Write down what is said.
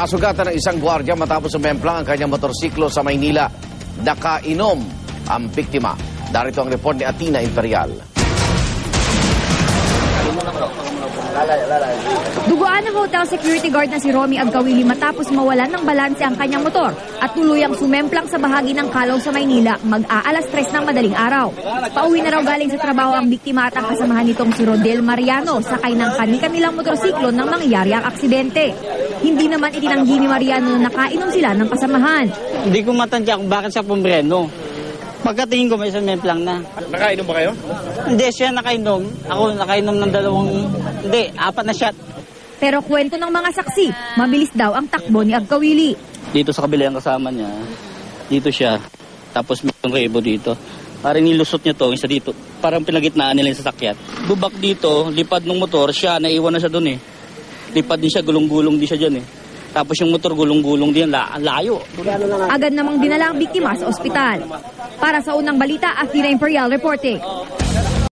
Nasugatan ng isang gwardiya matapos sumemplang ang kanyang motorsiklo sa Maynila. Nakainom ang biktima. Darito ang report ni Atina Imperial. Duguan ng hotel security guard na si Romy Agkawili matapos mawalan ng balanse ang kanyang motor at tuluyang sumemplang sa bahagi ng Kalaw sa Maynila mag-aalas 3 ng madaling araw. Pauwi na raw galing sa trabaho ang biktima at ang kasamahan nitong si Rodel Mariano sakay ng kanilang motorsiklo nang mangyari ang aksidente. Hindi naman itinanggi ni Mariano na nakainom sila ng kasamahan. Hindi ko matandya kung bakit siya pumreno. Pagkatingin ko may sumemplang na. Nakainom ba kayo? Hindi, siya nakainom. Ako nakainom ng apat na shot. Pero kwento ng mga saksi, mabilis daw ang takbo ni Agkawili. Dito sa kabila ang kasama niya. Dito siya. Tapos may rebo dito. Parang nilusot niya to, isa dito. Parang pinagitnaan nila yung sasakyan. Bubak dito, lipad ng motor, siya, naiwan na siya doon eh. Lipad din siya, gulong-gulong din siya dyan eh. Tapos yung motor gulong-gulong din, layo. Agad namang dinala ang biktima sa ospital. Para sa unang balita, Athena Imperial reporting.